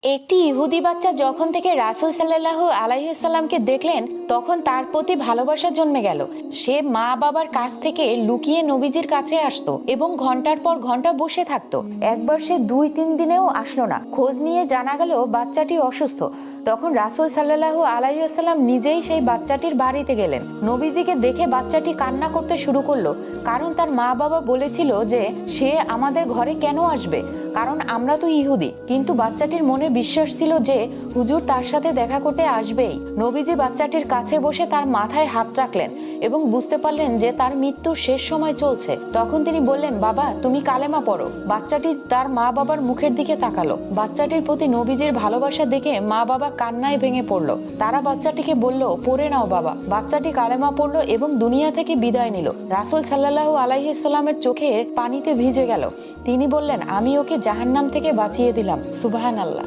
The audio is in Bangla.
একটি ইহুদি বাচ্চা যখন থেকে রাসূল সাল্লাল্লাহু আলাইহি সাল্লামকে দেখলেন, তখন তার প্রতি ভালোবাসা জন্মে গেল। সে মা বাবার কাছ থেকে লুকিয়ে নবীজির কাছে আসতো এবং ঘন্টার পর ঘন্টা বসে থাকতো। একবার সে 2-3 দিনেও আসলো না। খোঁজ নিয়ে জানা গেল বাচ্চাটি অসুস্থ। তখন রাসূল সাল্লাল্লাহু আলাইহি সাল্লাম নিজেই সেই বাচ্চাটির বাড়িতে গেলেন। নবীজিকে দেখে বাচ্চাটি কান্না করতে শুরু করলো, কারণ তার মা বাবা বলেছিল যে সে আমাদের ঘরে কেন আসবে, কারণ আমরা তো ইহুদি। কিন্তু বাচ্চাটির মনে বিশ্বাস ছিল যে হুজুর তার সাথে দেখা করতে আসবেই। নবীজি বাচ্চাটির কাছে বসে তার মাথায় হাত রাখলেন এবং বুঝতে পারলেন যে তার মৃত্যুর শেষ সময় চলছে। তখন তিনি বললেন, বাবা তুমি কালেমা পড়ো। বাচ্চাটি তার মা বাবার মুখের দিকে তাকালো। বাচ্চাটির প্রতি নবীজির ভালোবাসা দেখে মা বাবা কান্নায় ভেঙে পড়লো। তারা বাচ্চাটিকে বলল, পড়ে নাও বাবা। বাচ্চাটি কালেমা পড়লো এবং দুনিয়া থেকে বিদায় নিল। রাসূল সাল্লাল্লাহু আলাইহি সাল্লামের চোখে পানিতে ভিজে গেল। তিনি বললেন, আমি ওকে জাহান্নাম থেকে বাঁচিয়ে দিলাম। সুবহানাল্লাহ।